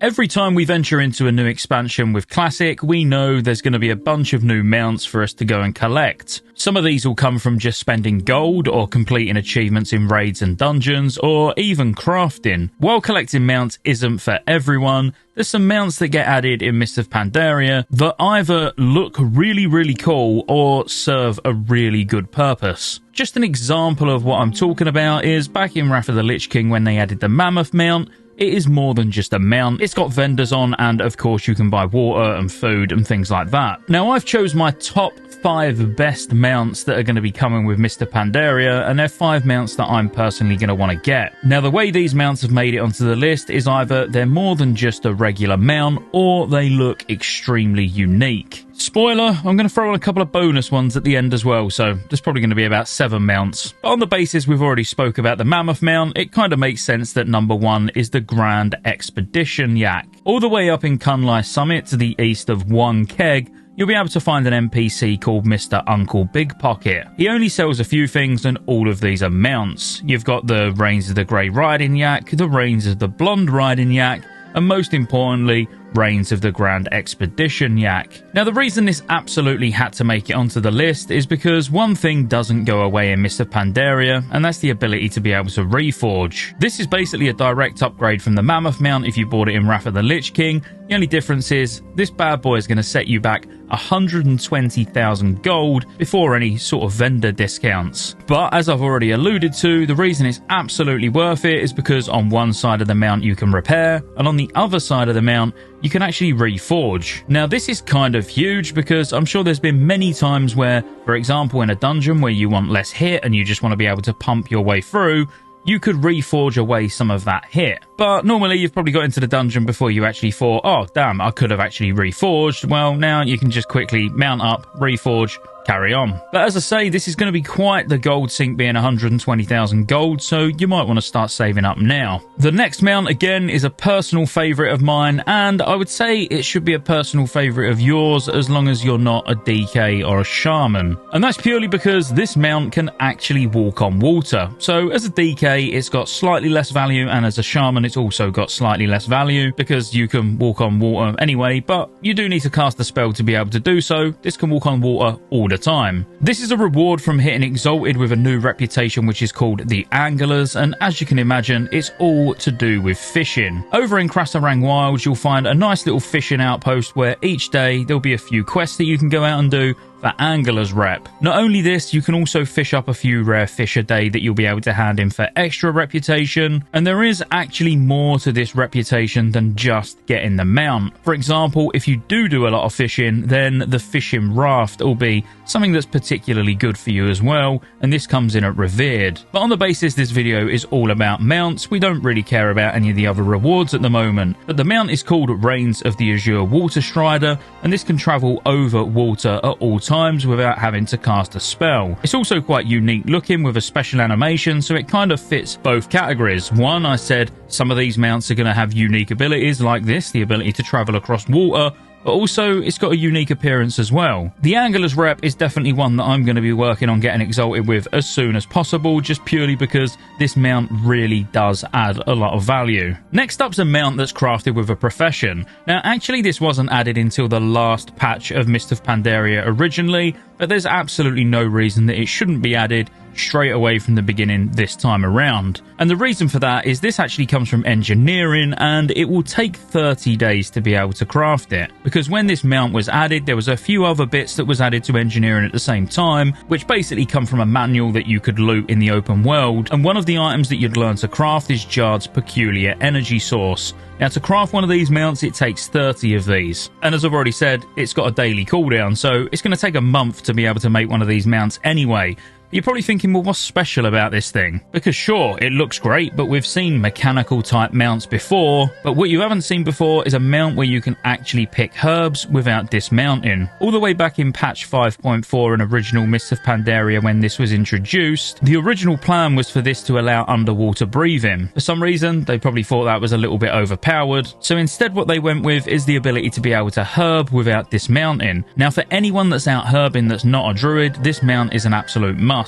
Every time we venture into a new expansion with Classic, we know there's going to be a bunch of new mounts for us to go and collect. Some of these will come from just spending gold or completing achievements in raids and dungeons, or even crafting. While collecting mounts isn't for everyone, there's some mounts that get added in Mists of Pandaria that either look really cool or serve a really good purpose. Just an example of what I'm talking about is back in Wrath of the Lich King when they added the Mammoth mount. It is more than just a mount. It's got vendors on, and of course you can buy water and food and things like that. Now I've chose my top 5 best mounts that are going to be coming with Mists of Pandaria, and they're 5 mounts that I'm personally going to want to get. Now the way these mounts have made it onto the list is either they're more than just a regular mount, or they look extremely unique. Spoiler, I'm going to throw in a couple of bonus ones at the end as well, so there's probably going to be about 7 mounts. But on the basis we've already spoke about the Mammoth mount, it kind of makes sense that number 1 is the Grand Expedition Yak. All the way up in Kunlai Summit to the east of One Keg, you'll be able to find an NPC called Mr. Uncle Big Pocket. He only sells a few things, and all of these are mounts. You've got the Reins of the Grey Riding Yak, the Reins of the Blonde Riding Yak, and most importantly, Reins of the Grand Expedition Yak. Now the reason this absolutely had to make it onto the list is because one thing doesn't go away in Mists of Pandaria, and that's the ability to be able to reforge. This is basically a direct upgrade from the Mammoth mount if you bought it in Wrath of the Lich King. The only difference is this bad boy is going to set you back 120,000 gold before any sort of vendor discounts. But as I've already alluded to, the reason it's absolutely worth it is because on one side of the mount you can repair, and on the other side of the mount you can actually reforge. Now this is kind of huge because I'm sure there's been many times where, for example, in a dungeon where you want less hit and you just want to be able to pump your way through, you could reforge away some of that hit. But normally you've probably got into the dungeon before you actually thought, oh damn, I could have actually reforged. Well, now you can just quickly mount up, reforge, carry on. But as I say, this is going to be quite the gold sink, being 120,000 gold, so you might want to start saving up now. The next mount, again, is a personal favourite of mine, and I would say it should be a personal favourite of yours as long as you're not a DK or a shaman. And that's purely because this mount can actually walk on water. So as a DK, it's got slightly less value, and as a shaman, it's also got slightly less value because you can walk on water anyway, but you do need to cast a spell to be able to do so. This can walk on water all the time. This is a reward from hitting Exalted with a new reputation which is called the Anglers, and as you can imagine, it's all to do with fishing. Over in Krasarang Wilds, you'll find a nice little fishing outpost where each day there'll be a few quests that you can go out and do for Anglers rep. Not only this, you can also fish up a few rare fish a day that you'll be able to hand in for extra reputation, and there is actually more to this reputation than just getting the mount. For example, if you do a lot of fishing, then the fishing raft will be something that's particularly good for you as well, and this comes in at Revered. But on the basis this video is all about mounts, we don't really care about any of the other rewards at the moment. But the mount is called Reins of the Azure Water Strider, and this can travel over water at all times without having to cast a spell. It's also quite unique looking with a special animation, so it kind of fits both categories. One, I said some of these mounts are going to have unique abilities like this, the ability to travel across water, but also it's got a unique appearance as well. The Angler's rep is definitely one that I'm going to be working on getting Exalted with as soon as possible, just purely because this mount really does add a lot of value. Next up's a mount that's crafted with a profession. Now actually this wasn't added until the last patch of Mists of Pandaria originally, but there's absolutely no reason that it shouldn't be added straight away from the beginning this time around. And the reason for that is this actually comes from engineering, and it will take 30 days to be able to craft it. Because when this mount was added, there was a few other bits that was added to engineering at the same time, which basically come from a manual that you could loot in the open world. And one of the items that you'd learn to craft is Jard's Peculiar Energy Source. Now to craft one of these mounts, it takes 30 of these. And as I've already said, it's got a daily cooldown, so it's going to take a month to be able to make one of these mounts anyway. You're probably thinking, well, what's special about this thing? Because sure, it looks great, but we've seen mechanical type mounts before, but what you haven't seen before is a mount where you can actually pick herbs without dismounting. All the way back in patch 5.4 in original Mists of Pandaria when this was introduced, the original plan was for this to allow underwater breathing. For some reason, they probably thought that was a little bit overpowered, so instead what they went with is the ability to be able to herb without dismounting. Now for anyone that's out herbing that's not a druid, this mount is an absolute must.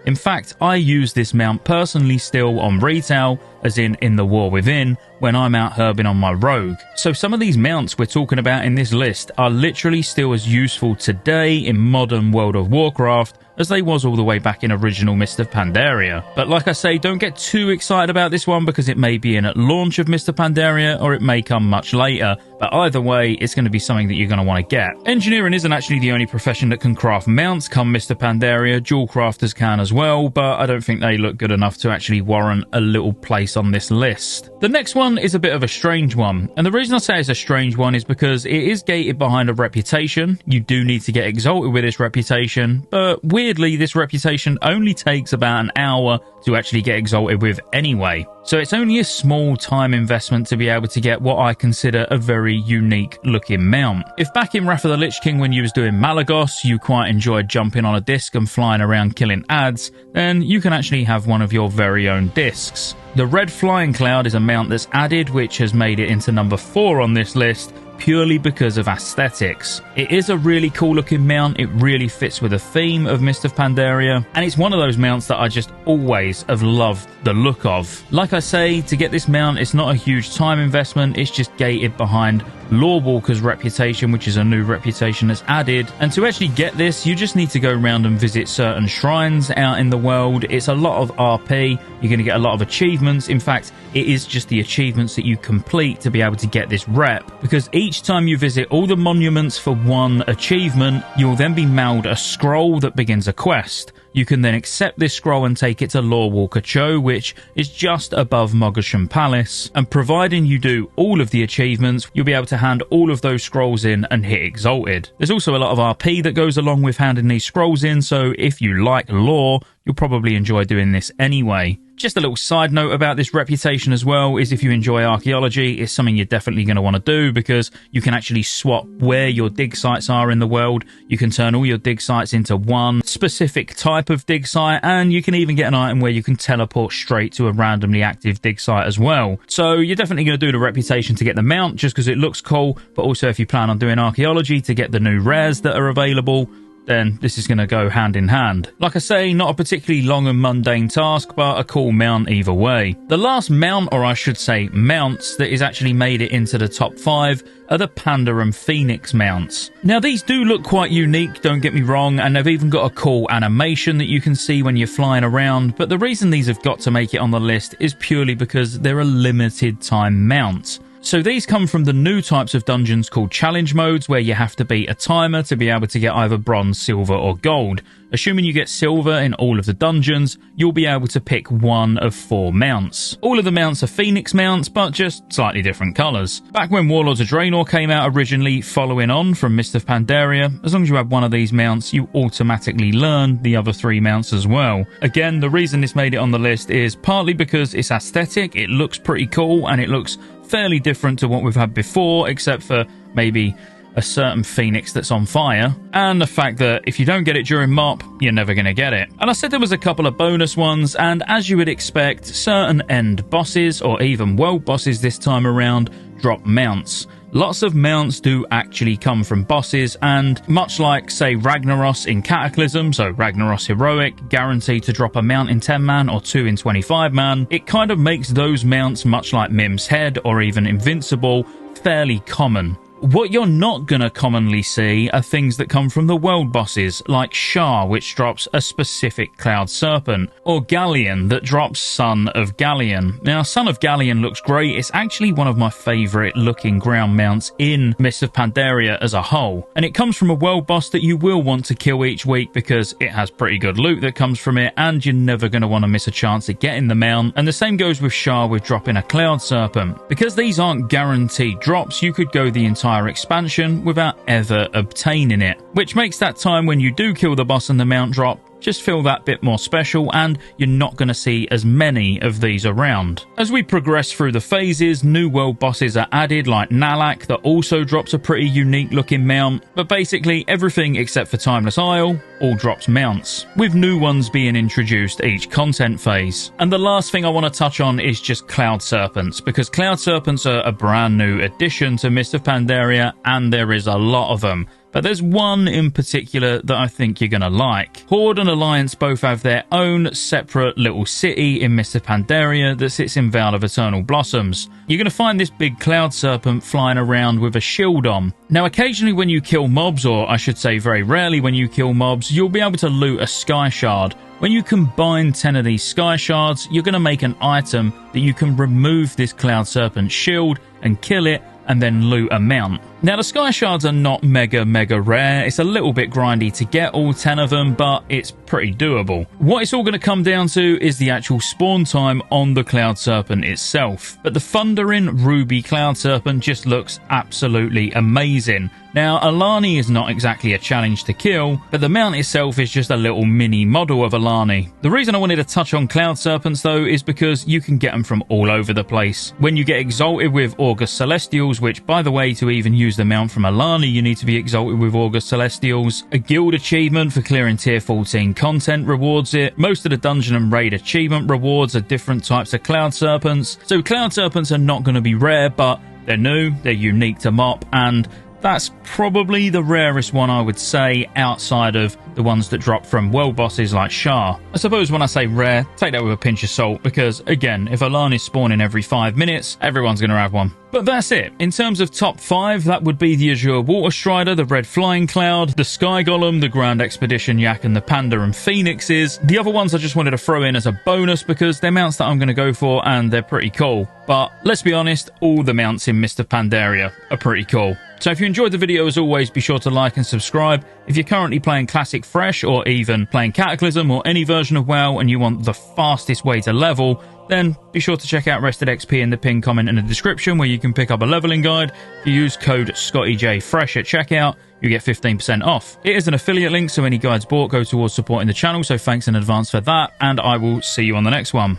In fact, I use this mount personally still on retail as in the War Within, when I'm out herbing on my rogue. So some of these mounts we're talking about in this list are literally still as useful today in modern World of Warcraft as they was all the way back in original Mists of Pandaria. But like I say, don't get too excited about this one because it may be in at launch of Mists of Pandaria or it may come much later, but either way, it's going to be something that you're going to want to get. Engineering isn't actually the only profession that can craft mounts come Mists of Pandaria. Dual crafters can as well, but I don't think they look good enough to actually warrant a little place on this list. The next one is a bit of a strange one, and the reason I say it's a strange one is because it is gated behind a reputation. You do need to get exalted with this reputation, but weirdly, this reputation only takes about an hour to actually get exalted with anyway. So it's only a small time investment to be able to get what I consider a very unique looking mount. If back in Wrath of the Lich King when you was doing Malagos, you quite enjoyed jumping on a disc and flying around killing ads, then you can actually have one of your very own discs. The Red Flying Cloud is a mount that's added, which has made it into number 4 on this list, purely because of aesthetics. It is a really cool looking mount, it really fits with the theme of Mists of Pandaria, and it's one of those mounts that I just always have loved the look of. Like I say, to get this mount, it's not a huge time investment, it's just gated behind Lorewalker's reputation, which is a new reputation that's added, and to actually get this, you just need to go around and visit certain shrines out in the world. It's a lot of RP, you're going to get a lot of achievements. In fact, it is just the achievements that you complete to be able to get this rep, because each time you visit all the monuments for one achievement, you'll then be mailed a scroll that begins a quest. You can then accept this scroll and take it to Lorewalker Cho, which is just above Mogasham Palace, and providing you do all of the achievements, you'll be able to hand all of those scrolls in and hit Exalted. There's also a lot of RP that goes along with handing these scrolls in, so if you like lore, you'll probably enjoy doing this anyway. Just a little side note about this reputation as well is if you enjoy archaeology, it's something you're definitely going to want to do because you can actually swap where your dig sites are in the world. You can turn all your dig sites into one specific type of dig site, and you can even get an item where you can teleport straight to a randomly active dig site as well. So you're definitely going to do the reputation to get the mount just because it looks cool, but also if you plan on doing archaeology to get the new rares that are available, then this is going to go hand in hand. Like I say, not a particularly long and mundane task, but a cool mount either way. The last mount, or I should say mounts, that is actually made it into the top 5 are the Panda and Phoenix mounts. Now these do look quite unique, don't get me wrong, and they've even got a cool animation that you can see when you're flying around, but the reason these have got to make it on the list is purely because they're a limited time mount. So these come from the new types of dungeons called challenge modes, where you have to beat a timer to be able to get either bronze, silver or gold. Assuming you get silver in all of the dungeons, you'll be able to pick one of 4 mounts. All of the mounts are Phoenix mounts, but just slightly different colours. Back when Warlords of Draenor came out originally, following on from Mists of Pandaria, as long as you have one of these mounts, you automatically learn the other 3 mounts as well. Again, the reason this made it on the list is partly because it's aesthetic, it looks pretty cool, and it looks fairly different to what we've had before, except for maybe a certain Phoenix that's on fire, and the fact that if you don't get it during MoP, you're never going to get it. And I said there was a couple of bonus ones, and as you would expect, certain end bosses, or even world bosses this time around, drop mounts. Lots of mounts do actually come from bosses, and much like, say, Ragnaros in Cataclysm, so Ragnaros Heroic, guaranteed to drop a mount in 10-man or 2 in 25-man, it kind of makes those mounts, much like Mim's Head or even Invincible, fairly common. What you're not going to commonly see are things that come from the world bosses, like Shah, which drops a specific Cloud Serpent, or Galleon, that drops Son of Galleon. Now, Son of Galleon looks great. It's actually one of my favourite looking ground mounts in Mists of Pandaria as a whole, and it comes from a world boss that you will want to kill each week because it has pretty good loot that comes from it, and you're never going to want to miss a chance at getting the mount. And the same goes with Shah with dropping a Cloud Serpent. Because these aren't guaranteed drops, you could go the entire expansion without ever obtaining it, which makes that time when you do kill the boss and the mount drop just feel that bit more special, and you're not going to see as many of these around. As we progress through the phases, new world bosses are added, like Nalak, that also drops a pretty unique looking mount, but basically everything except for Timeless Isle all drops mounts, with new ones being introduced each content phase. And the last thing I want to touch on is just Cloud Serpents, because Cloud Serpents are a brand new addition to Mists of Pandaria, and there is a lot of them. but there's one in particular that I think you're going to like. Horde and Alliance both have their own separate little city in Mists of Pandaria that sits in Vale of Eternal Blossoms. You're going to find this big cloud serpent flying around with a shield on. Now, occasionally when you kill mobs, or I should say very rarely when you kill mobs, you'll be able to loot a sky shard. When you combine 10 of these sky shards, you're going to make an item that you can remove this cloud serpent shield and kill it, and then loot a mount. Now, the sky shards are not mega rare. It's a little bit grindy to get all 10 of them, but it's pretty doable. What it's all going to come down to is the actual spawn time on the cloud serpent itself. But the thundering ruby cloud serpent just looks absolutely amazing. Now, Alani is not exactly a challenge to kill, but the mount itself is just a little mini model of Alani. The reason I wanted to touch on cloud serpents though is because you can get them from all over the place. When you get exalted with August Celestials, which by the way, to even use the mount from Alani, you need to be exalted with August Celestials. A guild achievement for clearing tier 14 content rewards it. Most of the dungeon and raid achievement rewards are different types of cloud serpents. So cloud serpents are not going to be rare, but they're new, they're unique to MoP, and that's probably the rarest one, I would say, outside of the ones that drop from world bosses like Shah. I suppose when I say rare, take that with a pinch of salt, because again, if Alani is spawning every 5 minutes, everyone's going to have one. But that's it. In terms of top 5, that would be the Azure Water Strider, the Red Flying Cloud, the Sky Golem, the Grand Expedition Yak, and the Panda and Phoenixes. The other ones I just wanted to throw in as a bonus because they're mounts that I'm going to go for and they're pretty cool. But let's be honest, all the mounts in Mists of Pandaria are pretty cool. So if you enjoyed the video, as always, be sure to like and subscribe. If you're currently playing Classic Fresh or even playing Cataclysm or any version of WoW and you want the fastest way to level, then be sure to check out Rested XP in the pinned comment in the description where you can pick up a leveling guide. If you use code Scottejaye Fresh at checkout, you get 15% off. It is an affiliate link, so any guides bought go towards supporting the channel, so thanks in advance for that, and I will see you on the next one.